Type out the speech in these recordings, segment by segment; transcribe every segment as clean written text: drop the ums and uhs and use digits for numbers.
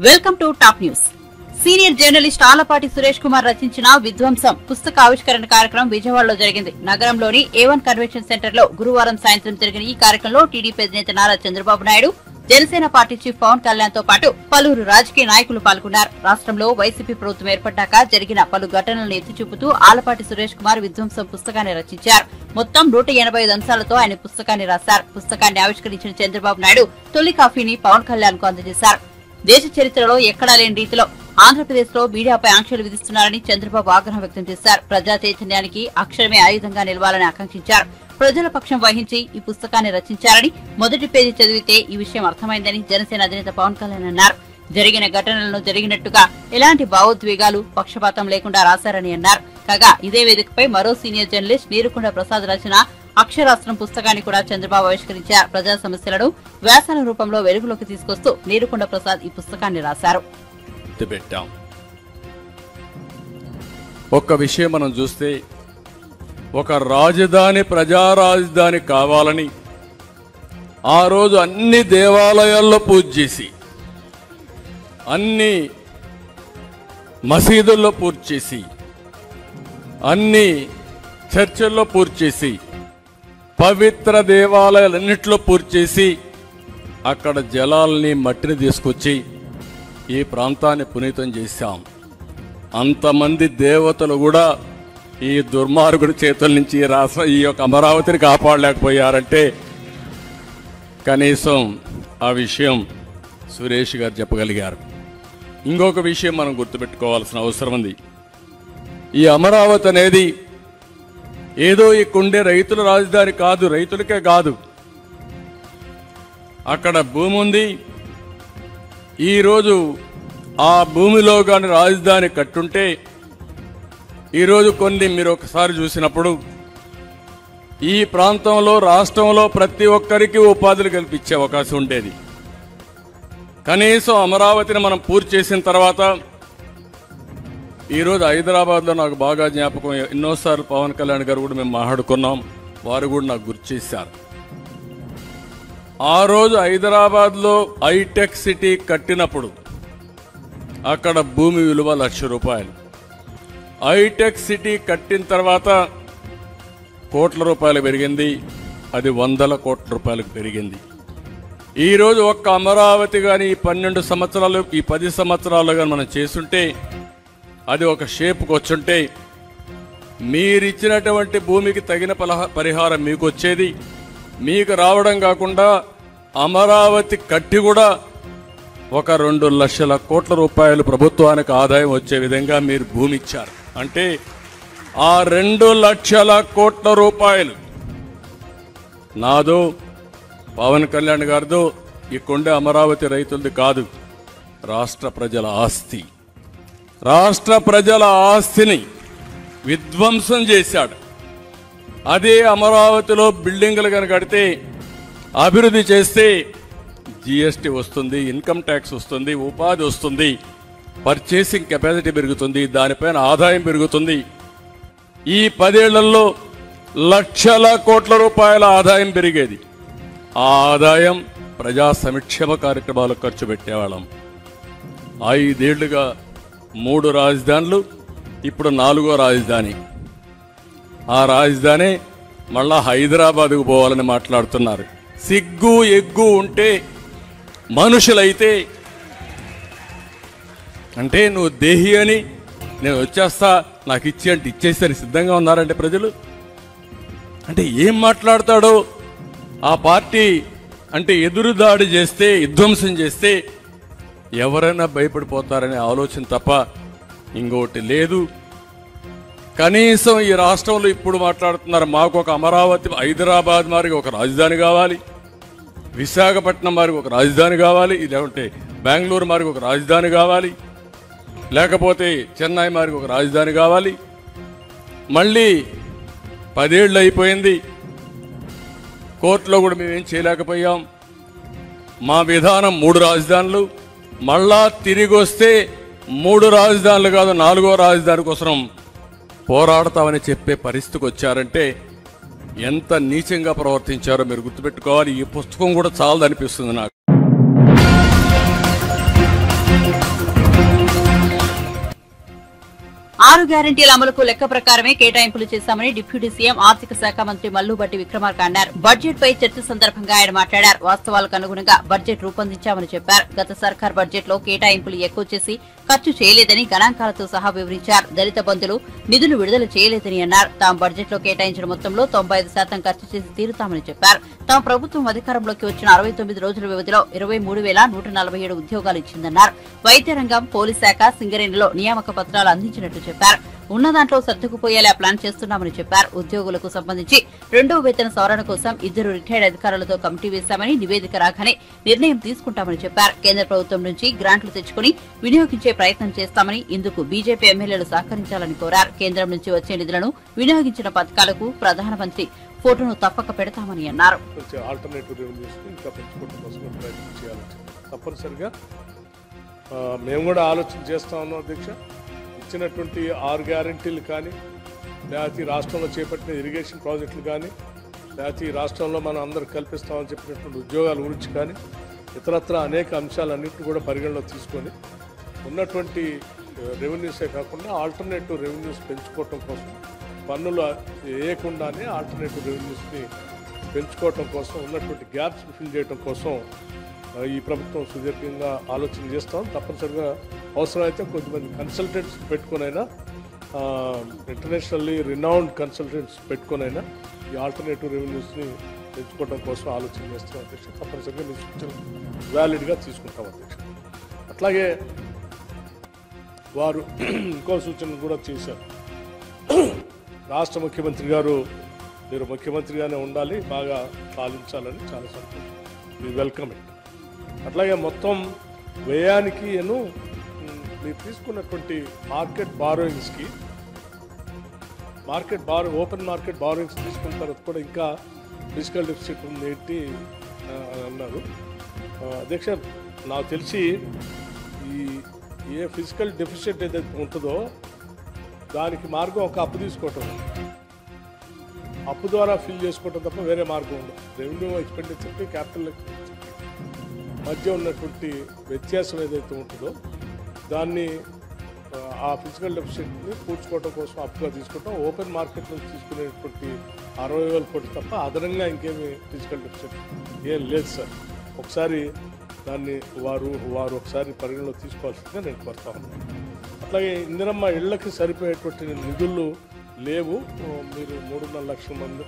Welcome to top news. Senior journalist Alapati Suresh Kumar రచించిన విధ్వంసం పుస్తక ఆవిష్కరణ కార్యక్రమం విజయవాడలో జరిగింది. నగరంలోని A1 కన్వెన్షన్ సెంటర్ లో గురువారం సాయంత్రం జరిగిన ఈ కార్యక్రమంలో టీడీపీ అధినేత నారా చంద్రబాబు నాయుడు, జనసేన పార్టీ చీఫ్ పవన్ కళ్యాణ్ తో పాటు పలువురు రాజకీయ నాయకులు పాల్గొన్నారు. రాష్ట్రంలో వైసీపీ ప్రభుత్వం ఏర్పడ్డాక జరిగిన పలు ఘటనలను ఎత్తి చూపుతూ ఆలపాటి సురేష్ కుమార్ విధ్వంసం పుస్తకాన్ని రచించారు. మొత్తం 185 అంశాలతో ఆయన పుస్తకాన్ని రాశారు. పుస్తకాన్ని ఆవిష్కరించిన చంద్రబాబు నాయుడు తొలి కాపీని పవన్ కళ్యాణ్ కు అందజేశారు. దేశ చరిత్రలో ఎక్కడా లేని రీతిలో ఆంధ్రప్రదేశ్ లో మీడియాపై ఆంక్షలు విధిస్తున్నారని చంద్రబాబు ఆగ్రహం వ్యక్తం చేశారు. ప్రజా చైతన్యానికి అక్షరమే ఆయుధంగా నిలవాలని ఆకాంక్షించారు. ప్రజల పక్షం వహించి ఈ పుస్తకాన్ని రచించారని, మొదటి పేజీ చదివితే ఈ విషయం అర్థమైందని జనసేన అధినేత పవన్ కళ్యాణ్ అన్నారు. జరిగిన ఘటనలను జరిగినట్టుగా ఎలాంటి భావోద్వేగాలు, పక్షపాతం లేకుండా రాశారని అన్నారు. కాగా ఇదే వేదికపై మరో సీనియర్ జర్నలిస్ట్ నీరుకొండ ప్రసాద్ రచన అక్షరాస్త్రం పుస్తకాన్ని కూడా చంద్రబాబు ఆవిష్కరించారు. ప్రజా సమస్యలను వ్యాసాల రూపంలో వెలుగులోకి తీసుకొస్తూ నీరుకొండ ప్రసాద్ ఈ పుస్తకాన్ని రాశారు. ఒక్క విషయం మనం చూస్తే, ఒక రాజధాని ప్రజా రాజధాని కావాలని ఆ రోజు అన్ని దేవాలయాల్లో పూజ చేసి, అన్ని మసీదుల్లో పూజ చేసి, అన్ని చర్చిల్లో పూజ చేసి, పవిత్ర దేవాలయాలన్నింటిలో పూజ చేసి, అక్కడ జలాల్ని మట్టిని తీసుకొచ్చి ఈ ప్రాంతాన్ని పునీతం చేశాం. అంతమంది దేవతలు కూడా ఈ దుర్మార్గుడి చేతుల నుంచి ఈ యొక్క అమరావతిని కాపాడలేకపోయారంటే కనీసం ఆ విషయం సురేష్ గారు చెప్పగలిగారు. ఇంకొక విషయం మనం గుర్తుపెట్టుకోవాల్సిన అవసరం ఉంది. ఈ అమరావతి అనేది ఏదో ఇక్కడుండే రైతుల రాజధాని కాదు, రైతులకే కాదు. అక్కడ భూమి ఉంది. ఈరోజు ఆ భూమిలో కానీ రాజధాని కట్టుంటే ఈరోజు కొన్ని మీరు ఒకసారి చూసినప్పుడు ఈ ప్రాంతంలో, రాష్ట్రంలో ప్రతి ఒక్కరికి ఉపాధులు కల్పించే అవకాశం ఉండేది. కనీసం అమరావతిని మనం పూర్తి చేసిన తర్వాత ఈరోజు హైదరాబాద్లో నాకు బాగా జ్ఞాపకం, ఎన్నోసార్లు పవన్ కళ్యాణ్ గారు కూడా మేము మాట్లాడుకున్నాం, వారు కూడా నాకు గుర్తు చేశారు. ఆ రోజు హైదరాబాద్లో హైటెక్ సిటీ కట్టినప్పుడు అక్కడ భూమి విలువ ₹1,00,000. హైటెక్ సిటీ కట్టిన తర్వాత కోట్ల రూపాయలు పెరిగింది, అది వందల కోట్ల రూపాయలకు పెరిగింది. ఈరోజు ఒక్క అమరావతి కానీ ఈ 12 సంవత్సరాలు, ఈ 10 సంవత్సరాలు కానీ మనం చేస్తుంటే, అది ఒక షేప్కి వచ్చుంటే, మీరిచ్చినటువంటి భూమికి తగిన పరిహారం మీకు వచ్చేది. మీకు రావడం కాకుండా అమరావతి కట్టి కూడా ఒక 2,00,000 కోట్ల రూపాయలు ప్రభుత్వానికి ఆదాయం వచ్చే విధంగా మీరు భూమి ఇచ్చారు. అంటే ఆ 2,00,000 కోట్ల రూపాయలు నాదో, పవన్ కళ్యాణ్ గారిదో, ఈ కొండే అమరావతి రైతులది కాదు, రాష్ట్ర ప్రజల ఆస్తి. రాష్ట్ర ప్రజల ఆస్తిని విధ్వంసం చేశాడు. అదే అమరావతిలో బిల్డింగులు కనుక కడితే, అభివృద్ధి చేస్తే జీఎస్టీ వస్తుంది, ఇన్కమ్ ట్యాక్స్ వస్తుంది, ఉపాధి వస్తుంది, పర్చేసింగ్ కెపాసిటీ పెరుగుతుంది, దానిపైన ఆదాయం పెరుగుతుంది. ఈ 10 ఏళ్లలో లక్షల కోట్ల రూపాయల ఆదాయం పెరిగేది. ఆ ఆదాయం ప్రజా సంక్షేమ కార్యక్రమాలకు ఖర్చు పెట్టేవాళ్ళం. 5 ఏళ్లుగా 3 రాజధానులు, ఇప్పుడు 4వ రాజధాని. ఆ రాజధాని మళ్ళా హైదరాబాద్కు పోవాలని మాట్లాడుతున్నారు. సిగ్గు ఎగ్గు ఉంటే మనుషులైతే, అంటే నువ్వు దేహి అని నేను వచ్చేస్తా, నాకు ఇచ్చి అంటే ఇచ్చేసరి సిద్ధంగా ఉన్నారంటే ప్రజలు. అంటే ఏం మాట్లాడతాడో ఆ పార్టీ అంటే ఎదురుదాడి చేస్తే, విధ్వంసం చేస్తే ఎవరైనా భయపడిపోతారనే ఆలోచన తప్ప ఇంకోటి లేదు. కనీసం ఈ రాష్ట్రంలో ఇప్పుడు మాట్లాడుతున్నారు, మాకు ఒక అమరావతి, హైదరాబాద్ మారికి ఒక రాజధాని కావాలి, విశాఖపట్నం మారికి ఒక రాజధాని కావాలి, లేకుంటే బెంగళూరు మారికి ఒక రాజధాని కావాలి, లేకపోతే చెన్నై మారికి ఒక రాజధాని కావాలి. మళ్ళీ 10 ఏళ్ళు అయిపోయింది, కోర్టులో కూడా మేమేం చేయలేకపోయాం. మా విధానం 3 రాజధానులు, మళ్ళా తిరిగి వస్తే 3 రాజధానులు కాదు 4వ రాజధాని కోసం పోరాడతామని చెప్పే పరిస్థితికి వచ్చారంటే ఎంత నీచంగా ప్రవర్తించారో మీరు గుర్తుపెట్టుకోవాలి. ఈ పుస్తకం కూడా చాలదనిపిస్తుంది నాకు. 6 గ్యారెంటీల అమలుకు లెక్క ప్రకారమే కేటాయింపులు చేశామని డిప్యూటీ సీఎం ఆర్థిక శాఖ మంత్రి మల్లుబట్టి విక్రమార్క అన్నారు. బడ్జెట్ పై చర్చ సందర్భంగా ఆయన మాట్లాడారు. వాస్తవాలకు అనుగుణంగా బడ్జెట్ రూపొందించామని చెప్పారు. గత సర్కార్ బడ్జెట్ లో కేటాయింపులు ఎక్కువ చేసి ఖర్చు చేయలేదని గణాంకాలతో సహా వివరించారు. దళిత బంధులు నిధులు విడుదల చేయలేదని అన్నారు. తాము బడ్జెట్ లో కేటాయించిన మొత్తంలో 95% ఖర్చు చేసి తీరుతామని చెప్పారు. తమ ప్రభుత్వం అధికారంలోకి వచ్చిన 69 రోజుల వ్యవధిలో 23,147 ఉద్యోగాలు ఇచ్చిందన్నారు. వైద్య రంగం, పోలీస్ శాఖ, సింగరేణిలో నియామక పత్రాలు అందించినట్టు చెప్పారు. ఉన్న దాంట్లో సర్దుకుపోయేలా ప్లాన్ చేస్తున్నామని చెప్పారు. ఉద్యోగులకు సంబంధించి 2వ వేతన సవరణ కోసం 2 రిటైర్డ్ అధికారులతో కమిటీ వేశామని, నివేదిక రాగానే నిర్ణయం తీసుకుంటామని చెప్పారు. కేంద్ర ప్రభుత్వం నుంచి గ్రాంట్లు తెచ్చుకుని వినియోగించే ప్రయత్నం చేస్తామని, ఇందుకు బీజేపీ ఎమ్మెల్యేలు సహకరించాలని కోరారు. కేంద్రం నుంచి వచ్చే నిధులను వినియోగించిన పథకాలకు ప్రధానమంత్రి ఫోటోను తప్పక పెడతామని అన్నారు. మేము కూడా ఆలోచన చేస్తా ఉన్నాం అధ్యక్ష. ఇచ్చినటువంటి 6 గ్యారెంటీలు కానీ, లేకపోతే రాష్ట్రంలో చేపట్టిన ఇరిగేషన్ ప్రాజెక్టులు కానీ, లేకపోతే ఈ రాష్ట్రంలో మనం అందరూ కల్పిస్తామని చెప్పినటువంటి ఉద్యోగాల గురించి కానీ, ఇతరత్ర అనేక అంశాలన్నింటినీ కూడా పరిగణలో తీసుకొని ఉన్నటువంటి రెవెన్యూసే కాకుండా ఆల్టర్నేటివ్ రెవెన్యూస్ పెంచుకోవటం కోసం, పన్నులు వేయకుండానే ఆల్టర్నేటివ్ రెవెన్యూస్ని పెంచుకోవటం కోసం, ఉన్నటువంటి గ్యాప్స్ ఫిల్ చేయడం కోసం ఈ ప్రభుత్వం సుదీర్ఘంగా ఆలోచన చేస్తాం. తప్పనిసరిగా అవసరమైతే కొంతమంది కన్సల్టెంట్స్ పెట్టుకునైనా, ఇంటర్నేషనల్లీ రినౌండ్ కన్సల్టెంట్స్ పెట్టుకునైనా ఈ ఆల్టర్నేటివ్ రెవెన్యూస్ని పెంచుకోవడం కోసం ఆలోచన చేస్తాం అధ్యక్ష. తప్పనిసరిగా మీ సూచనలు వ్యాలిడ్గా తీసుకుంటాం అధ్యక్ష. అట్లాగే వారు ఇంకో సూచనలు కూడా చేశారు. రాష్ట్ర ముఖ్యమంత్రి గారు, మీరు ముఖ్యమంత్రిగానే ఉండాలి, బాగా పాలించాలని, చాలా సంతోషం, మీ వెల్కమ్ ఇట్. అట్లాగే మొత్తం వ్యయానికి మీరు తీసుకున్నటువంటి ఓపెన్ మార్కెట్ బారోయింగ్స్ తీసుకున్న తర్వాత కూడా ఇంకా ఫిజికల్ డెఫిసిట్ ఉంది ఏంటి అన్నారు అధ్యక్ష. నాకు తెలిసి ఏ ఫిజికల్ డెఫిసిట్ ఏదైతే ఉంటుందో దానికి మార్గం ఒక అప్పు తీసుకోవటం, అప్పు ద్వారా ఫిల్ చేసుకోవటం తప్ప వేరే మార్గం ఉండదు. రెవెన్యూ ఎక్స్పెండిచర్కి క్యాపిటల్ మధ్య ఉన్నటువంటి వ్యత్యాసం ఏదైతే ఉంటుందో దాన్ని, ఆ ఫిజికల్ డెఫిసిట్ని పూడ్చుకోవడం కోసం అప్పుగా తీసుకోవటం, ఓపెన్ మార్కెట్ నుంచి తీసుకునేటువంటి 60,000 కోట్లు తప్ప అదనంగా ఇంకేమి ఫిజికల్ డెఫిసిట్ ఏం లేదు సార్. ఒకసారి దాన్ని వారు ఒకసారి పరిగణలో తీసుకోవాల్సిందిగా నేను కోరుతా ఉన్నాను. అట్లాగే ఇందిరమ్మ ఇళ్లకి సరిపోయేటువంటి నిధులు లేవు. మీరు 3.5 లక్షల మంది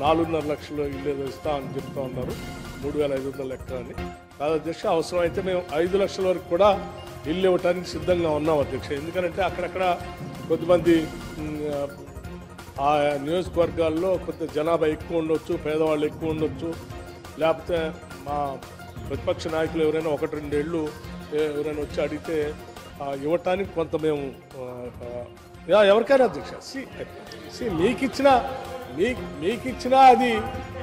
4.5 లక్షల ఇల్లు ఇస్తా అని చెప్తా ఉన్నారు. 3,500 ఎకరాన్ని కాదు అధ్యక్ష. అవసరమైతే మేము 5 లక్షల వరకు కూడా ఇల్లు ఇవ్వడానికి సిద్ధంగా ఉన్నాం అధ్యక్ష. ఎందుకంటే అక్కడక్కడ కొద్దిమంది ఆ నియోజకవర్గాల్లో కొంత జనాభా ఎక్కువ ఉండొచ్చు, పేదవాళ్ళు ఎక్కువ ఉండొచ్చు, లేకపోతే మా ప్రతిపక్ష నాయకులు ఎవరైనా 1-2 ఏళ్ళు ఎవరైనా వచ్చి అడిగితే ఇవ్వటానికి కొంత మేము ఎవరికైనా అధ్యక్ష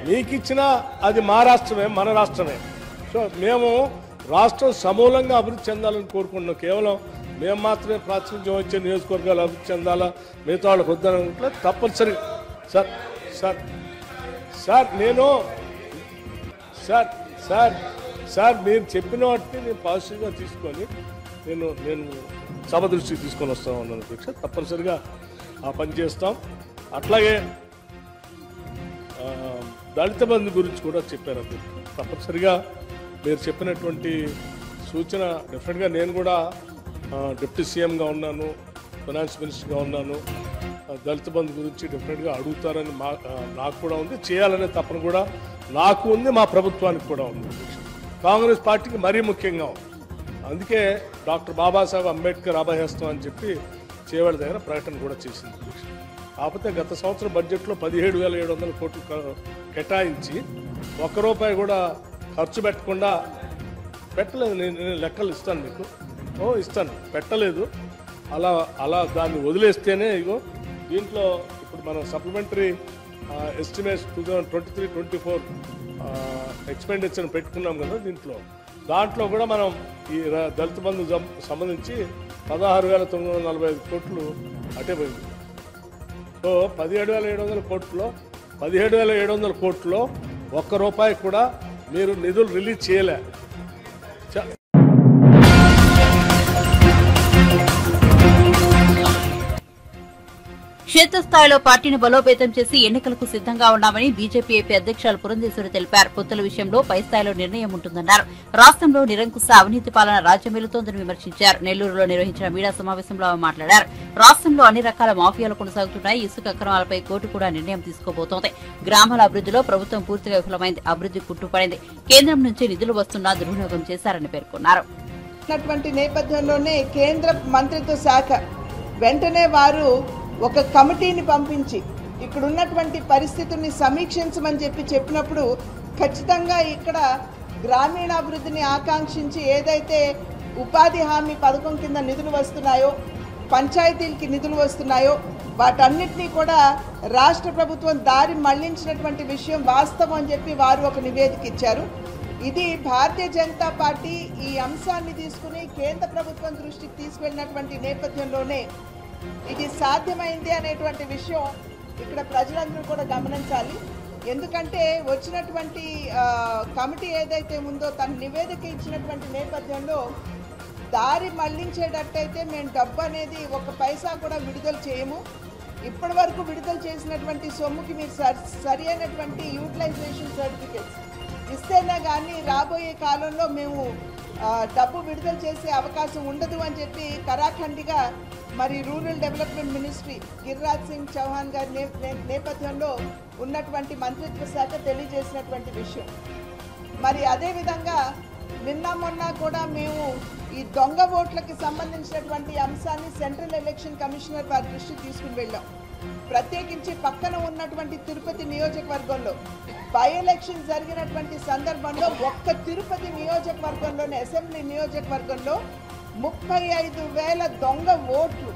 మీకిచ్చినా అది మా రాష్ట్రమే, మన రాష్ట్రమే. సో మేము రాష్ట్రం సమూలంగా అభివృద్ధి చెందాలని కోరుకుంటున్నాం. కేవలం మేము మాత్రమే ప్రాతినిధ్యం వచ్చే నియోజకవర్గాలు అభివృద్ధి చెందాలా, మిగతా వాళ్ళకి వద్దనుకుంటే తప్పనిసరి సార్ మీరు చెప్పిన వాటిని నేను పాజిటివ్గా తీసుకొని నేను సభ దృష్టికి తీసుకొని వస్తా ఉన్నాను అధ్యక్ష. తప్పనిసరిగా ఆ పని చేస్తాం. అట్లాగే దళిత బంధు గురించి కూడా చెప్పారు అధ్యక్ష. తప్పనిసరిగా మీరు చెప్పినటువంటి సూచన డెఫినెట్గా నేను కూడా డిప్యూటీ సీఎంగా ఉన్నాను, ఫైనాన్స్ మినిస్టర్గా ఉన్నాను. దళిత బంధు గురించి డెఫినెట్గా అడుగుతారని నాకు కూడా ఉంది, చేయాలనే తపన కూడా నాకు ఉంది, మా ప్రభుత్వానికి కూడా ఉంది. కాంగ్రెస్ పార్టీకి మరీ ముఖ్యంగా ఉంది. అందుకే డాక్టర్ బాబాసాహెబ్ అంబేద్కర్ అభయహస్తం అని చెప్పి చేవెళ్ళ దగ్గర ప్రకటన కూడా చేసింది. కాకపోతే గత సంవత్సరం బడ్జెట్లో 17,700 కోట్లు కేటాయించి ₹1 కూడా ఖర్చు పెట్టలేదు. నేను లెక్కలు ఇస్తాను మీకు, ఇస్తాను, పెట్టలేదు. అలా దాన్ని వదిలేస్తేనే ఇగో దీంట్లో ఇప్పుడు మనం సప్లిమెంటరీ ఎస్టిమేట్స్ 2023-24 ఎక్స్పెండిచర్ పెట్టుకున్నాం కదా. దాంట్లో కూడా మనం ఈ దళిత బంధు సంబంధించి 16,945 కోట్లు అటే పోయింది. సో 17,700 కోట్లలో 17,700 కోట్లలో ₹1 కూడా మీరు నిధులు రిలీజ్ చేయలే. క్షేత్రస్థాయిలో పార్టీని బలోపేతం చేసి ఎన్నికలకు సిద్దంగా ఉన్నామని బీజేపీ ఏపీ అధ్యక్షులు పురంధేశ్వరి తెలిపారు. పొత్తుల విషయంలో పై స్థాయిలో నిర్ణయం ఉంటుందన్నారు. రాష్ట్రంలో నిరంకుశ అవినీతి పాలన రాజ్యమేలుతోందని విమర్శించారు. నెల్లూరులో నిర్వహించిన మీడియా సమావేశంలో ఆమె మాట్లాడారు. రాష్ట్రంలో అన్ని రకాల మాఫియాలు కొనసాగుతున్నాయి. ఇసుక అక్రమాలపై కోర్టు కూడా నిర్ణయం తీసుకోబోతోంది. గ్రామాల అభివృద్దిలో ప్రభుత్వం పూర్తిగా విఫలమైంది. అభివృద్ది కుట్టుపడింది. కేంద్రం నుంచి నిధులు వస్తున్నా దుర్వినియోగం చేశారని పేర్కొన్నారు. నేపథ్యంలోనే కేంద్ర మంత్రిత్వ శాఖ వెంటనే వారు ఒక కమిటీని పంపించి ఇక్కడ ఉన్నటువంటి పరిస్థితుల్ని సమీక్షించమని చెప్పినప్పుడు ఖచ్చితంగా ఇక్కడ గ్రామీణాభివృద్ధిని ఆకాంక్షించి ఏదైతే ఉపాధి హామీ పథకం కింద నిధులు వస్తున్నాయో, పంచాయతీలకి నిధులు వస్తున్నాయో వాటన్నిటినీ కూడా రాష్ట్ర ప్రభుత్వం దారి మళ్లించినటువంటి విషయం వాస్తవం అని చెప్పి వారు ఒక నివేదిక ఇచ్చారు. ఇది భారతీయ జనతా పార్టీ ఈ అంశాన్ని తీసుకుని కేంద్ర ప్రభుత్వం దృష్టికి తీసుకెళ్లినటువంటి నేపథ్యంలోనే ఇది సాధ్యమైంది అనేటువంటి విషయం ఇక్కడ ప్రజలందరూ కూడా గమనించాలి. ఎందుకంటే వచ్చినటువంటి కమిటీ ఏదైతే ఉందో తన నివేదిక ఇచ్చినటువంటి నేపథ్యంలో దారి మళ్లించేటట్టయితే మేము డబ్బు అనేది ఒక పైసా కూడా విడుదల చేయము. ఇప్పటి వరకు విడుదల చేసినటువంటి సొమ్ముకి మీరు సరి అయినటువంటి యూటిలైజేషన్ సర్టిఫికెట్స్ ఇస్తేనే కానీ రాబోయే కాలంలో మేము డబ్బు విడుదల చేసే అవకాశం ఉండదు అని చెప్పి కరాఖండిగా మరి rural development ministry Giriraj Singh Chauhan గారి నేపథ్యంలో ఉన్నటువంటి మంత్రిత్వ శాఖ తెలియజేసినటువంటి విషయం. మరి అదేవిధంగా నిన్న మొన్న కూడా మేము ఈ దొంగ ఓట్లకి సంబంధించినటువంటి అంశాన్ని సెంట్రల్ ఎలక్షన్ కమిషనర్ వారి దృష్టికి తీసుకుని వెళ్ళాం. ప్రత్యేకించి పక్కన ఉన్నటువంటి తిరుపతి నియోజకవర్గంలో బై ఎలక్షన్ జరిగినటువంటి సందర్భంలో ఒక్క తిరుపతి నియోజకవర్గంలోనే అసెంబ్లీ నియోజకవర్గంలో 35,000 దొంగ ఓట్లు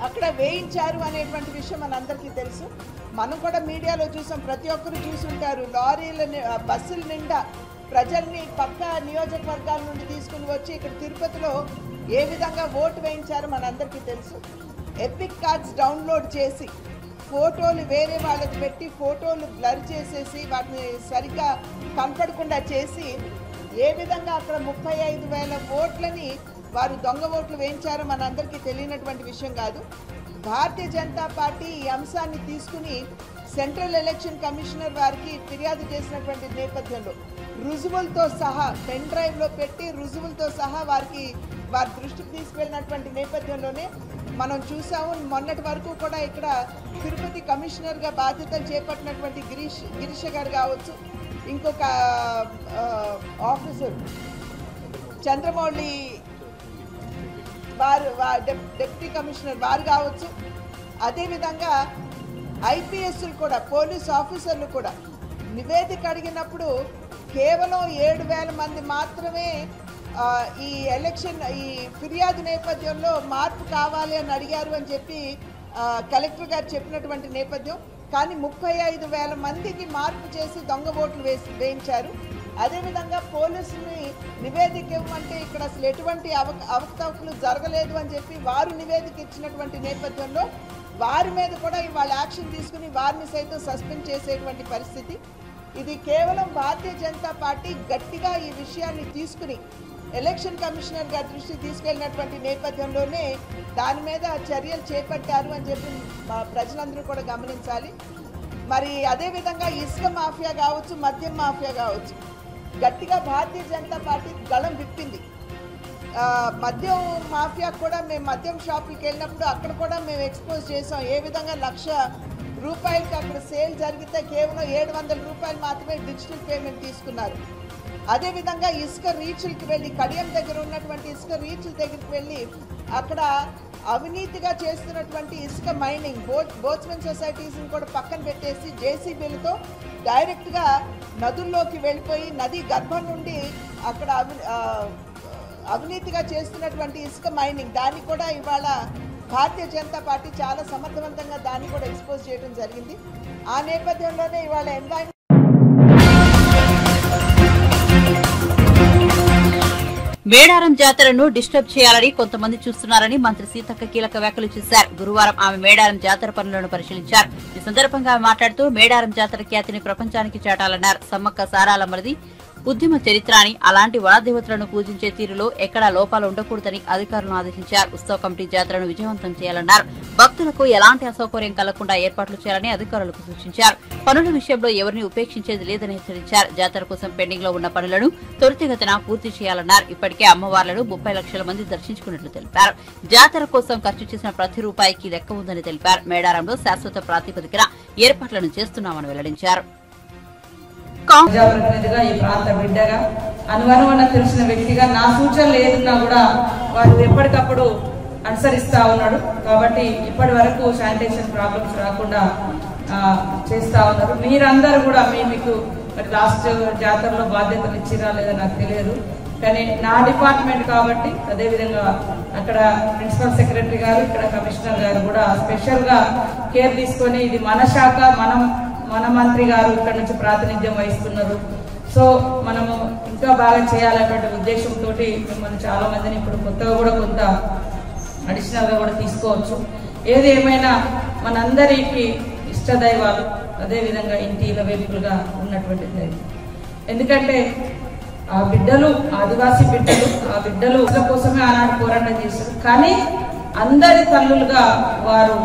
అక్కడ వేయించారు అనేటువంటి విషయం మనందరికీ తెలుసు. మనం కూడా మీడియాలో చూసాం, ప్రతి ఒక్కరు చూసుంటారు. లారీల బస్సుల నిండా ప్రజల్ని పక్క నియోజకవర్గాల నుండి తీసుకుని వచ్చి ఇక్కడ తిరుపతిలో ఏ విధంగా ఓటు వేయించారో మనందరికీ తెలుసు. ఎపిక్ కార్డ్స్ డౌన్లోడ్ చేసి ఫోటోలు వేరే వాళ్ళకి పెట్టి ఫోటోలు బ్లర్ చేసేసి వాటిని సరిగ్గా కనపడకుండా చేసి ఏ విధంగా అక్కడ 35,000 ఓట్లని వారు దొంగ ఓట్లు వేయించారో మనందరికీ తెలియనటువంటి విషయం కాదు. భారతీయ జనతా పార్టీ ఈ అంశాన్ని తీసుకుని సెంట్రల్ ఎలక్షన్ కమిషనర్ వారికి ఫిర్యాదు చేసినటువంటి నేపథ్యంలో రుజువులతో సహా పెన్ డ్రైవ్లో పెట్టి రుజువులతో సహా వారి దృష్టికి తీసుకెళ్ళినటువంటి నేపథ్యంలోనే మనం చూసాము. మొన్నటి వరకు కూడా ఇక్కడ తిరుపతి కమిషనర్గా బాధ్యతలు చేపట్టినటువంటి గిరీష గారు కావచ్చు, ఇంకొక ఆఫీసర్ చంద్రమౌళి వారు డిప్యూటీ కమిషనర్ వారు కావచ్చు, అదేవిధంగా ఐపీఎస్లు కూడా పోలీస్ ఆఫీసర్లు కూడా నివేదిక అడిగినప్పుడు కేవలం 7,000 మంది మాత్రమే ఈ ఎలక్షన్ ఈ ఫిర్యాదు నేపథ్యంలో మార్పు కావాలి అని అడిగారు అని చెప్పి కలెక్టర్ గారు చెప్పినటువంటి నేపథ్యం. కానీ 35,000 మందికి మార్పు చేసి దొంగ ఓట్లు వేయించారు. అదేవిధంగా పోలీసుని నివేదిక ఇవ్వమంటే ఇక్కడ అసలు ఎటువంటి అవకతవకలు జరగలేదు అని చెప్పి వారు నివేదిక ఇచ్చినటువంటి నేపథ్యంలో వారి మీద కూడా ఇవాళ యాక్షన్ తీసుకుని వారిని సైతం సస్పెండ్ చేసేటువంటి పరిస్థితి. ఇది కేవలం భారతీయ జనతా పార్టీ గట్టిగా ఈ విషయాన్ని తీసుకుని ఎలక్షన్ కమిషనర్ గారి దృష్టికి తీసుకెళ్ళినటువంటి నేపథ్యంలోనే దాని మీద చర్యలు చేపట్టారు అని చెప్పి ప్రజలందరూ కూడా గమనించాలి. మరి అదేవిధంగా ఇసుక మాఫియా కావచ్చు, మద్యం మాఫియా కావచ్చు, గట్టిగా భారతీయ జనతా పార్టీ గళం విప్పింది. మద్యం మాఫియా కూడా మేము మద్యం షాపులకు వెళ్ళినప్పుడు అక్కడ కూడా మేము ఎక్స్పోజ్ చేసాం. ఏ విధంగా ₹1,00,000 అక్కడ సేల్ జరిగితే కేవలం ₹700 మాత్రమే డిజిటల్ పేమెంట్ తీసుకున్నారు. అదేవిధంగా ఇసుక రీచ్లకి వెళ్ళి కడియం దగ్గర ఉన్నటువంటి ఇసుక రీచ్ల దగ్గరికి వెళ్ళి అక్కడ అవినీతిగా చేస్తున్నటువంటి ఇసుక మైనింగ్ బోట్స్మెన్ సొసైటీస్ని కూడా పక్కన పెట్టేసి జేసీబీలతో డైరెక్ట్గా నదుల్లోకి వెళ్ళిపోయి నది గర్భం నుండి అక్కడ అవినీతిగా చేస్తున్నటువంటి ఇసుక మైనింగ్ దాన్ని కూడా ఇవాళ భారతీయ జనతా పార్టీ చాలా సమర్థవంతంగా దాన్ని కూడా ఎక్స్పోజ్ చేయడం జరిగింది. ఆ నేపథ్యంలోనే ఇవాళ ఎన్వైరన్మెంట్ మేడారం జాతరను డిస్టర్బ్ చేయాలని కొంతమంది చూస్తున్నారని మంత్రి సీతక్క కీలక వ్యాఖ్యలు చేశారు. గురువారం ఆమె మేడారం జాతర పనులను పరిశీలించారు. ఈ సందర్భంగా ఆమె మాట్లాడుతూ మేడారం జాతర ఖ్యాతిని ప్రపంచానికి చాటాలన్నారు. సమ్మక్క సారాలమ్మది ఉద్యమ చరిత్ర అని, అలాంటి వనదేవతలను పూజించే తీరులో ఎక్కడా లోపాలు ఉండకూడదని అధికారులను ఆదేశించారు. ఉత్సవ కమిటీ జాతరను విజయవంతం చేయాలన్నారు. భక్తులకు ఎలాంటి అసౌకర్యం కలగకుండా ఏర్పాట్లు చేయాలని అధికారులకు సూచించారు. పనుల విషయంలో ఎవరిని ఉపేక్షించేది లేదని హెచ్చరించారు. జాతర కోసం పెండింగ్ లో ఉన్న పనులను త్వరితగతిన పూర్తి చేయాలన్నారు. ఇప్పటికే అమ్మవార్లను 30 లక్షల మంది దర్శించుకున్నట్లు తెలిపారు. జాతర కోసం ఖర్చు చేసిన ప్రతి రూపాయికి లెక్క ఉందని తెలిపారు. మేడారంలో శాశ్వత ప్రాతిపదికన ఏర్పాట్లను చేస్తున్నామని వెల్లడించారు. ప్రజాప్రతినిధిగా ఈ ప్రాంత బిడ్డగా అనువనువన తెలిసిన వ్యక్తిగా నా సూచనలు ఏదున్నా కూడా వారు ఎప్పటికప్పుడు అనుసరిస్తా ఉన్నాడు. కాబట్టి ఇప్పటి వరకు శానిటేషన్ ప్రాబ్లమ్స్ రాకుండా చేస్తా ఉన్నారు. మీరందరూ కూడా మీకు మరి లాస్ట్ జాతరలో బాధ్యతలు ఇచ్చిరా లేదా నాకు తెలియదు, కానీ నా డిపార్ట్మెంట్ కాబట్టి అదేవిధంగా అక్కడ ప్రిన్సిపల్ సెక్రటరీ గారు, ఇక్కడ కమిషనర్ గారు కూడా స్పెషల్ గా కేర్ తీసుకొని ఇది మన శాఖ, మన మంత్రి గారు ఇక్కడ నుంచి ప్రాతినిధ్యం వహిస్తున్నారు. సో మనము ఇంకా బాగా చేయాలనేటువంటి ఉద్దేశంతో మిమ్మల్ని చాలా మందిని ఇప్పుడు కొత్తగా కూడా కొంత అడిషనల్ గా కూడా తీసుకోవచ్చు. ఏది ఏమైనా మనందరికి ఇష్టదైవాలు, అదేవిధంగా ఇంటి ఇలవేపులుగా ఉన్నటువంటి దైవం. ఎందుకంటే ఆ బిడ్డలు ఆదివాసీ బిడ్డలు, ఆ బిడ్డలు కోసమే ఆనాడు పోరాటం చేశారు. కానీ అందరి తల్లులుగా వారు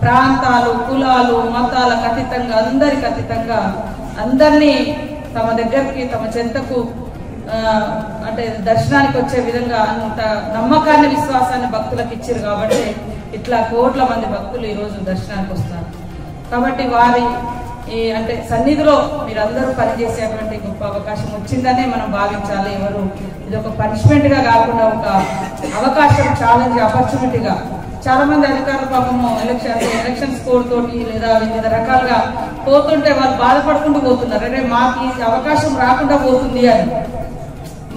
ప్రాంతాలు, కులాలు, మతాలకు అతీతంగా, అందరికి అతీతంగా అందరినీ తమ దగ్గరికి, తమ చెంతకు అంటే దర్శనానికి వచ్చే విధంగా అంత నమ్మకాన్ని, విశ్వాసాన్ని భక్తులకు ఇచ్చారు. కాబట్టి ఇట్లా కోట్ల మంది భక్తులు ఈ రోజు దర్శనానికి వస్తారు. కాబట్టి వారి అంటే సన్నిధిలో మీరందరూ పనిచేసేటువంటి గొప్ప అవకాశం వచ్చిందనే మనం భావించాలి. ఎవరు ఇది ఒక పనిష్మెంట్ గా కాకుండా ఒక అవకాశం, ఛాలెంజ్, ఆపర్చునిటీగా. చాలా మంది అధికారులు పాపము ఎలక్షన్ స్కోర్ తోటి లేదా వివిధ రకాలుగా పోతుంటే వాళ్ళు బాధపడుకుంటూ పోతున్నారు. అంటే మాకు ఈ అవకాశం రాకుండా పోతుంది అని,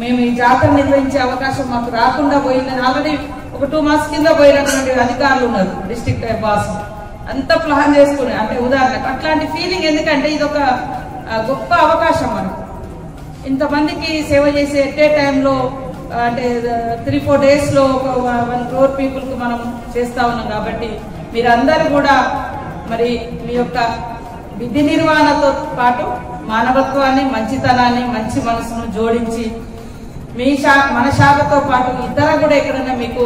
మేము ఈ జాతర నిర్వహించే అవకాశం మాకు రాకుండా పోయిందని ఆల్రెడీ ఒక 2 months కింద పోయినటువంటి అధికారులు ఉన్నారు. డిస్ట్రిక్ట్ బాస్ అంత ప్లాన్ చేసుకుని, అంటే ఉదాహరణకు అట్లాంటి ఫీలింగ్. ఎందుకంటే ఇది ఒక గొప్ప అవకాశం మనకు, ఇంతమందికి సేవ చేసే ఎట్ ఏ టైంలో, అంటే 3-4 days లో ఒక 1 crore people కు మనం చేస్తా ఉన్నాం. కాబట్టి మీరందరూ కూడా మరి మీ యొక్క విధి నిర్వహణతో పాటు మానవత్వాన్ని, మంచితనాన్ని, మంచి మనసును జోడించి మన శాఖతో పాటు ఇతర కూడా ఎక్కడైనా మీకు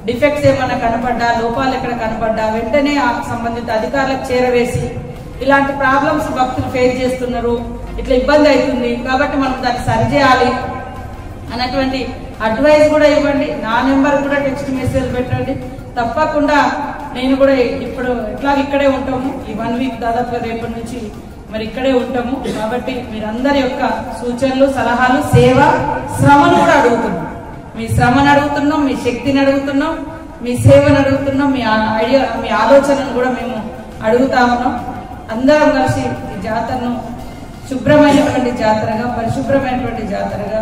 డిఫెక్ట్స్ ఏమైనా కనపడ్డా, లోపాలు ఎక్కడ కనపడ్డా వెంటనే సంబంధిత అధికారులకు చేరవేసి ఇలాంటి ప్రాబ్లమ్స్ భక్తులు ఫేస్ చేస్తున్నారు, ఇట్లా ఇబ్బంది అవుతుంది కాబట్టి మనం దాన్ని సరిచేయాలి అన్నటువంటి అడ్వైస్ కూడా ఇవ్వండి. నా నెంబర్ కూడా టెక్స్ట్ మెసేజ్ పెట్టండి. తప్పకుండా నేను కూడా ఇప్పుడు ఎట్లా ఇక్కడే ఉంటాము, ఈ 1 week దాదాపుగా రేపటి నుంచి మరి ఇక్కడే ఉంటాము. కాబట్టి మీరందరి యొక్క సూచనలు, సలహాలు, సేవ, శ్రమను కూడా అడుగుతున్నాం. మీ శ్రమను అడుగుతున్నాం, మీ శక్తిని అడుగుతున్నాం, మీ సేవను అడుగుతున్నాం, మీ ఐడియా, మీ ఆలోచనను కూడా మేము అడుగుతా ఉన్నాం. అందరం కలిసి ఈ జాతరను శుభ్రమైనటువంటి జాతరగా, పరిశుభ్రమైనటువంటి జాతరగా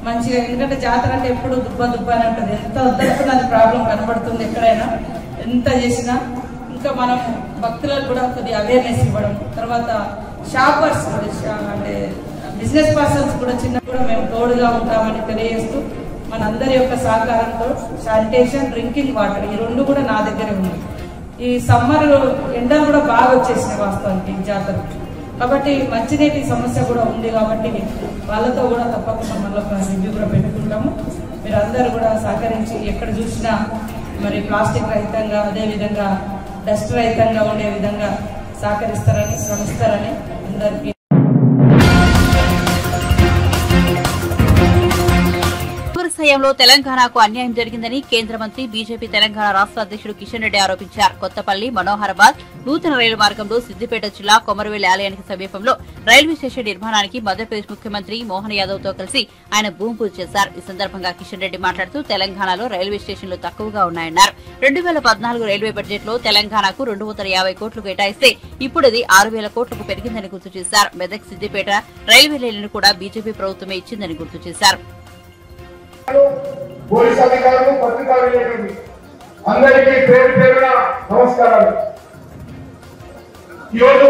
మంచిగా. ఎందుకంటే జాతర అంటే ఎప్పుడు దుబ్బ అని ఉంటుంది. ఎంత వద్దనుకున్న అది ప్రాబ్లం కనబడుతుంది ఎక్కడైనా, ఎంత చేసినా. ఇంకా మనం భక్తులకు కూడా కొద్దిగా అవేర్నెస్ ఇవ్వడం, తర్వాత షాపర్స్ అంటే బిజినెస్ పర్సన్స్ కూడా చిన్న కూడా మేము తోడుగా ఉంటామని తెలియజేస్తూ, మనందరి యొక్క సహకారంతో శానిటేషన్, డ్రింకింగ్ వాటర్ ఈ 2 కూడా నా దగ్గరే ఉన్నాయి. ఈ సమ్మర్ ఎండలు కూడా బాగా వచ్చేసినాయి వాస్తవానికి ఈ జాతర. కాబట్టి మంచినీటి సమస్య కూడా ఉంది. కాబట్టి వాళ్ళతో కూడా తప్పకుండా మళ్ళీ ఒక రివ్యూ కూడా పెట్టుకుంటాము. మీరు అందరూ కూడా సహకరించి ఎక్కడ చూసినా మరి ప్లాస్టిక్ రహితంగా, అదేవిధంగా డస్ట్ రహితంగా ఉండే విధంగా సహకరిస్తారని, శ్రమిస్తారని అందరికీ. వ్యవసాయంలో తెలంగాణకు అన్యాయం జరిగిందని కేంద్ర మంత్రి, బీజేపీ తెలంగాణ రాష్ట్ర అధ్యక్షుడు కిషన్ రెడ్డి ఆరోపించారు. కొత్తపల్లి, మనోహరాబాద్ నూతన రైలు మార్గంలో సిద్దిపేట జిల్లా కొమరవెల్లి ఆలయానికి సమీపంలో రైల్వే స్టేషన్ నిర్మాణానికి మధ్యప్రదేశ్ ముఖ్యమంత్రి మోహన్ యాదవ్ తో కలిసి ఆయన భూమి పూజ చేశారు. ఈ సందర్భంగా కిషన్ రెడ్డి మాట్లాడుతూ తెలంగాణలో రైల్వే స్టేషన్లు తక్కువగా ఉన్నాయన్నారు. 2014 రైల్వే బడ్జెట్ లో తెలంగాణకు 250 కోట్లు కేటాయిస్తే ఇప్పుడు అది 6000 కోట్లకు పెరిగిందని గుర్తు చేశారు. మెదక్, సిద్దిపేట రైల్వే లైన్లను కూడా బీజేపీ ప్రభుత్వమే ఇచ్చిందని గుర్తు చేశారు. పోలీస్ అధికారులు, పత్రికా విలేకరులు అందరికీ పేరు పేరున నమస్కారాలు. ఈరోజు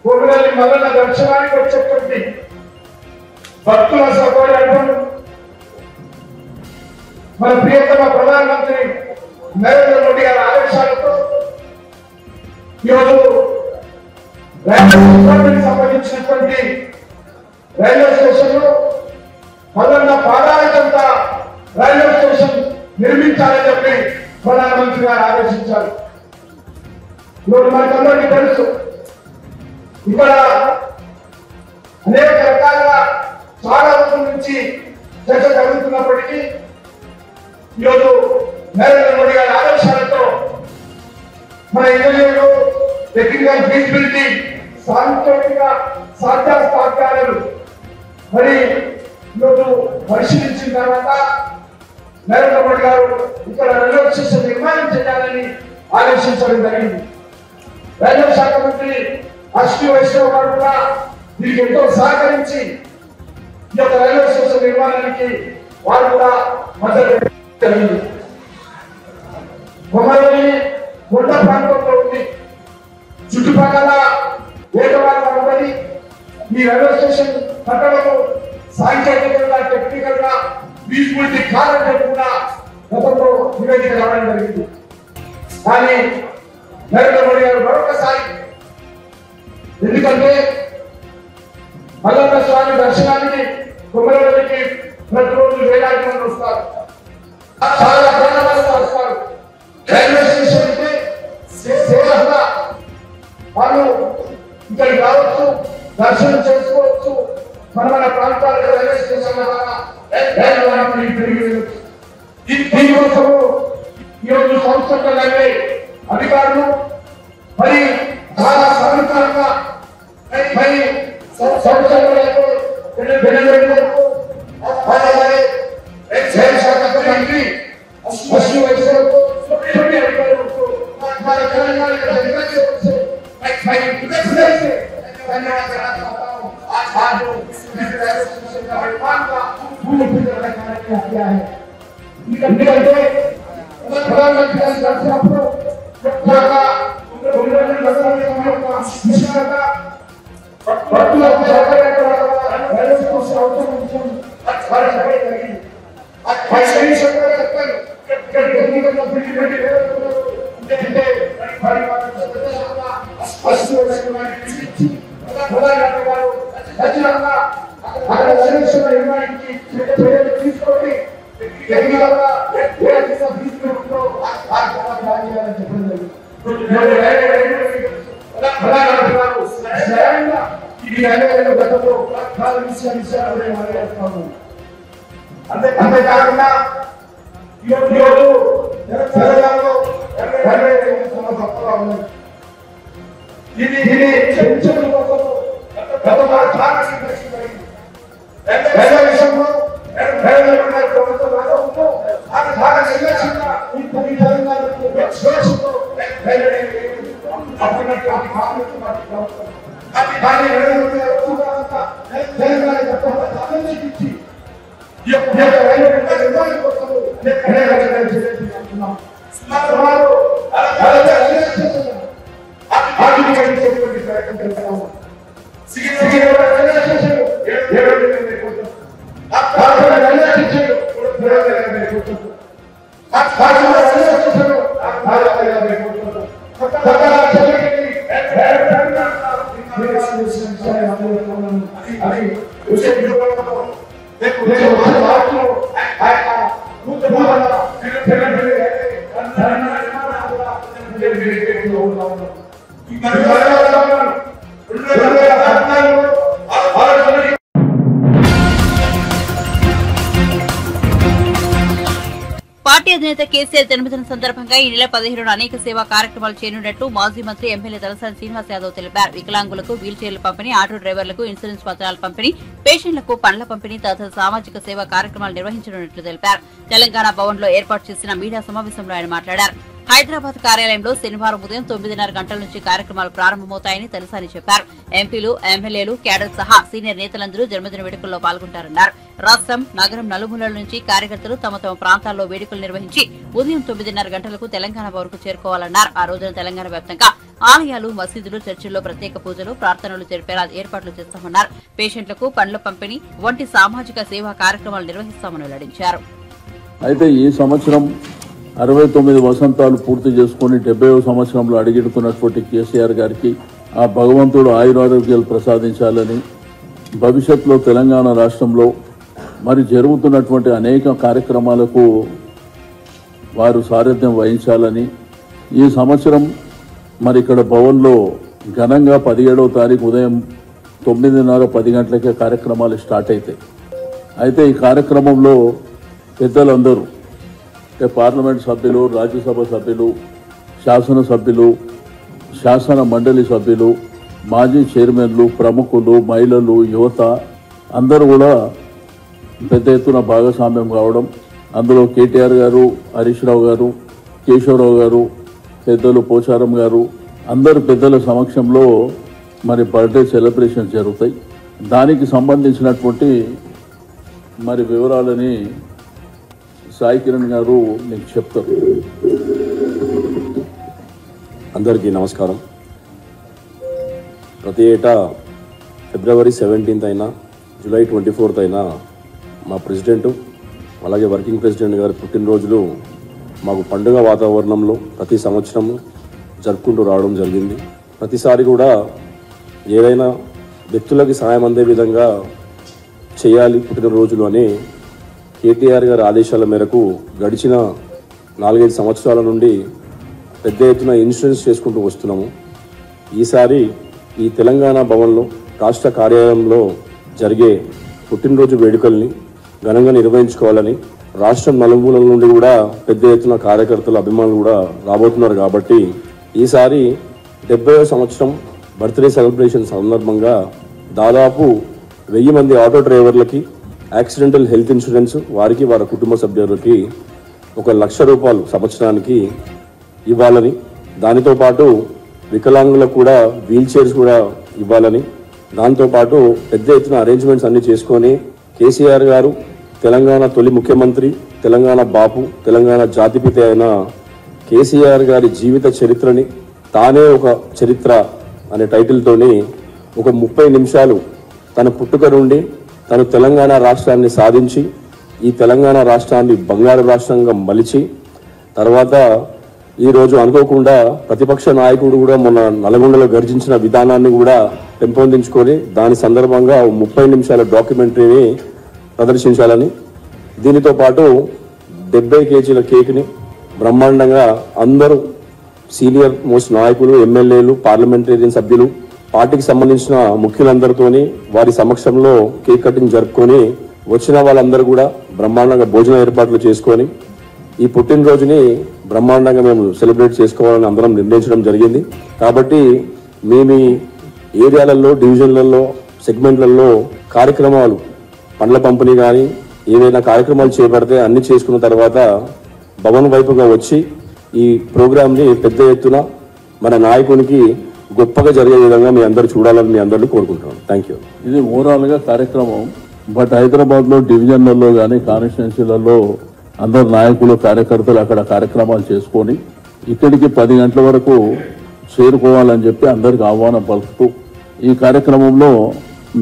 కోటగల్లి మల్లన్న దర్శనానికి వచ్చేటువంటి భక్తుల సౌకర్యార్థం మన ప్రియతమ ప్రధానమంత్రి నరేంద్ర మోడీ గారి ఆదేశాలతో ఈరోజు రైల్వే సంబంధించినటువంటి రైల్వే స్టేషన్ లో మల్లన్న పాదాలకంత రైల్వే స్టేషన్ నిర్మించాలని చెప్పి ప్రధానమంత్రి గారు ఆదేశించారు. ఇప్పుడు మనకందరికీ తెలుసు ఇక్కడ అనేక రకాలుగా చాలా రోజుల నుంచి చర్చ జరుగుతున్నప్పటికీ ఈరోజు నరేంద్ర మోడీ గారి ఆదేశాలతో మన ఇంజనీర్లు టెక్నికల్ ఫీజిబిలిటీ సాంకేతిక సాధ్యాలు మరి ఈరోజు పరిశీలించిన తర్వాత నరేంద్ర మోడీ గారు ఇక్కడ రైల్వే స్టేషన్ నిర్మాణం చేయాలని ఆదేశించడం జరిగింది. రైల్వే శాఖ మంత్రి అశ్విని వైష్ణవ్ గారు కూడా దీనికి ఎంతో సహకరించి ఈ యొక్క రైల్వే స్టేషన్ నిర్మాణానికి వారు కూడా మద్దతు జరిగింది. కొమ్మలోని కొండ ప్రాంతంలో ఉంది, చుట్టుపక్కల ఏకవారం ఉన్నది. ఈ రైల్వే స్టేషన్ కట్టడము సాంకేతికంగా టెక్నికల్ గా ఫీజిబిలిటీ కాదని కూడా గతంలో నివేదిక రావడం జరిగింది. కానీ నరేంద్ర మోడీ గారు మరొకసారి, ఎందుకంటే మల్లన్న స్వామి దర్శనానికి కుమ్మరోజుకి ప్రతిరోజు వేలాది మంది వస్తారు, చాలా ప్రాణాలతో వస్తారు. రైల్వే స్టేషన్ కి సేవగా వాళ్ళు ఇక్కడికి రావచ్చు, దర్శనం చేసుకోవచ్చు. మన ప్రాంతాలకు రైల్వే స్టేషన్ దీనికోసము ఈరోజు సంస్థ రైల్వే అధికారులు మరి చాలా సంవత్సరాలుగా మరి సంవత్సరాలకు మంత్రి అశ్విని వైష్ణవ్ మన తెలంగాణ ఎందుకంటే ప్రధానమంత్రి గారు కలిసినప్పుడు తీసుకొని అంతేకాకుండా ఈరోజు తెలంగాణలో ఇది పెన్షన్ కోసం రైల్వే విషయంలో పార్టీ అధినేత కేసీఆర్ జన్మదిన సందర్భంగా ఈ నెల 15న అనేక సేవా కార్యక్రమాలు చేయనున్నట్లు మాజీ మంత్రి ఎమ్మెల్యే తలసాని శ్రీనివాస్ యాదవ్ తెలిపారు. వికలాంగులకు వీల్ చైర్ల పంపిణీ, ఆటో డ్రైవర్లకు ఇన్సూరెన్స్ పత్రాల పంపిణీ, పేషెంట్లకు పండ్ల పంపిణీ తదితర సామాజిక సేవా కార్యక్రమాలు నిర్వహించనున్నట్లు తెలిపారు. తెలంగాణ భవన్ లో ఏర్పాటు చేసిన మీడియా సమావేశంలో ఆయన మాట్లాడారు. హైదరాబాద్ కార్యాలయంలో శనివారం ఉదయం 9:30 గంటల నుంచి కార్యక్రమాలు ప్రారంభమవుతాయని తలసాని చెప్పారు. ఎంపీలు, ఎమ్మెల్యేలు, క్యాడర్ సహా సీనియర్ నేతలందరూ జన్మదిన వేడుకల్లో పాల్గొంటారన్నారు. రాష్ట్రం, నగరం నలుమూలల నుంచి కార్యకర్తలు తమ తమ ప్రాంతాల్లో వేడుకలు నిర్వహించి ఉదయం 9:30 గంటలకు తెలంగాణ భవన్కు చేరుకోవాలన్నారు. ఆ రోజున తెలంగాణ వ్యాప్తంగా ఆలయాలు, మసీదులు, చర్చిల్లో ప్రత్యేక పూజలు, ప్రార్థనలు జరిపేలా ఏర్పాట్లు చేస్తామన్నారు. పేషెంట్లకు పండ్ల పంపిణీ వంటి సామాజిక సేవా కార్యక్రమాలు నిర్వహిస్తామని వెల్లడించారు. అయితే ఈ సంవత్సరం 69 వసంతాలు పూర్తి చేసుకుని 70వ సంవత్సరంలో అడుగెడుతున్నటువంటి కేసీఆర్ గారికి ఆ భగవంతుడు ఆయురారోగ్యాలు ప్రసాదించాలని భవిష్యత్తులో తెలంగాణ రాష్ట్రంలో మరి జరుగుతున్నటువంటి అనేక కార్యక్రమాలకు వారు సారథ్యం వహించాలని ఈ సంవత్సరం మరి ఇక్కడ భవన్లో ఘనంగా 17వ తారీఖు ఉదయం 9:30 10 గంటలకే కార్యక్రమాలు స్టార్ట్ అవుతాయి. అయితే ఈ కార్యక్రమంలో పెద్దలందరూ అంటే పార్లమెంట్ సభ్యులు, రాజ్యసభ సభ్యులు, శాసనసభ్యులు, శాసన మండలి సభ్యులు, మాజీ చైర్మన్లు, ప్రముఖులు, మహిళలు, యువత అందరూ కూడా పెద్ద ఎత్తున భాగస్వామ్యం కావడం, అందులో కేటీఆర్ గారు, హరీష్ రావు గారు, కేశవరావు గారు, పెద్దలు పోచారం గారు అందరు పెద్దల సమక్షంలో మరి బర్త్డే సెలబ్రేషన్ జరుగుతాయి. దానికి సంబంధించినటువంటి మరి వివరాలని సాయి కిరణ్ గారు మీకు చెప్తారు. అందరికీ నమస్కారం. ప్రతి ఏటా ఫిబ్రవరి 17th అయినా జూలై 24th అయినా మా ప్రెసిడెంటు అలాగే వర్కింగ్ ప్రెసిడెంట్ గారి పుట్టినరోజులు మాకు పండుగ వాతావరణంలో ప్రతి సంవత్సరము జరుపుకుంటూ రావడం జరిగింది. ప్రతిసారి కూడా ఏదైనా వ్యక్తులకి సాయం అందే విధంగా చేయాలి పుట్టినరోజులు అని కేటీఆర్ గారి ఆదేశాల మేరకు గడిచిన 4-5 సంవత్సరాల నుండి పెద్ద ఎత్తున ఇన్సూరెన్స్ చేసుకుంటూ వస్తున్నాము. ఈసారి ఈ తెలంగాణ భవన్లో రాష్ట్ర కార్యాలయంలో జరిగే పుట్టినరోజు వేడుకల్ని ఘనంగా నిర్వహించుకోవాలని రాష్ట్రం నలుమూలల నుండి కూడా పెద్ద ఎత్తున కార్యకర్తలు, అభిమానులు కూడా రాబోతున్నారు. కాబట్టి ఈసారి 70వ సంవత్సరం బర్త్డే సెలబ్రేషన్ సందర్భంగా దాదాపు 1000 మంది ఆటో డ్రైవర్లకి యాక్సిడెంటల్ హెల్త్ ఇన్సూరెన్స్, వారికి వారి కుటుంబ సభ్యులకి 1 లక్ష రూపాయలు సంవత్సరానికి ఇవ్వాలని, దానితో పాటు వికలాంగులకు కూడా వీల్ చైర్స్ కూడా ఇవ్వాలని, దాంతోపాటు పెద్ద ఎత్తున అరేంజ్మెంట్స్ అన్ని చేసుకొని కేసీఆర్ గారు తెలంగాణ తొలి ముఖ్యమంత్రి, తెలంగాణ బాపు, తెలంగాణ జాతిపిత అయిన కేసీఆర్ గారి జీవిత చరిత్రని తానే ఒక చరిత్ర అనే టైటిల్తోని ఒక 30 నిమిషాలు తన పుట్టుక నుండి తను తెలంగాణ రాష్ట్రాన్ని సాధించి ఈ తెలంగాణ రాష్ట్రాన్ని బంగారు రాష్ట్రంగా మలిచి తర్వాత ఈరోజు అనుకోకుండా ప్రతిపక్ష నాయకుడు కూడా మొన్న నల్గొండలో గర్జించిన విధానాన్ని కూడా పెంపొందించుకొని దాని సందర్భంగా 30 నిమిషాల డాక్యుమెంటరీని ప్రదర్శించాలని, దీనితో పాటు 70 కేజీల కేక్ని బ్రహ్మాండంగా అందరూ సీనియర్ మోస్ట్ నాయకులు, ఎమ్మెల్యేలు, పార్లమెంటేరియన్ సభ్యులు, పార్టీకి సంబంధించిన ముఖ్యులందరితోని వారి సమక్షంలో కేక్ కటింగ్ జరుపుకొని వచ్చిన వాళ్ళందరూ కూడా బ్రహ్మాండంగా భోజన ఏర్పాట్లు చేసుకొని ఈ పుట్టినరోజుని బ్రహ్మాండంగా మేము సెలబ్రేట్ చేసుకోవాలని అందరం నిర్ణయించడం జరిగింది. కాబట్టి మేము ఏరియాలలో, డివిజన్లలో, సెగ్మెంట్లలో కార్యక్రమాలు, పండ్ల పంపిణీ కానీ ఏవైనా కార్యక్రమాలు చేపడితే అన్ని చేసుకున్న తర్వాత భవన్ వైపుగా వచ్చి ఈ ప్రోగ్రామ్ని పెద్ద ఎత్తున మన నాయకునికి గొప్పగా జరిగే విధంగా మీ అందరూ చూడాలని మీ అందరినీ కోరుకుంటున్నాం. Thank you. ఇది ఓవరాల్గా కార్యక్రమం. బట్ హైదరాబాద్లో డివిజన్లలో కానీ కాన్స్టిట్యున్సీలలో అందరు నాయకులు, కార్యకర్తలు అక్కడ కార్యక్రమాలు చేసుకొని ఇక్కడికి 10 గంటల వరకు చేరుకోవాలని చెప్పి అందరికి ఆహ్వానం పలుకుతూ ఈ కార్యక్రమంలో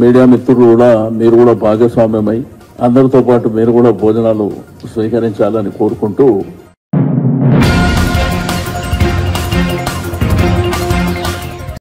మీడియా మిత్రులు కూడా మీరు కూడా భాగస్వామ్యమై అందరితో పాటు మీరు కూడా భోజనాలు స్వీకరించాలని కోరుకుంటూ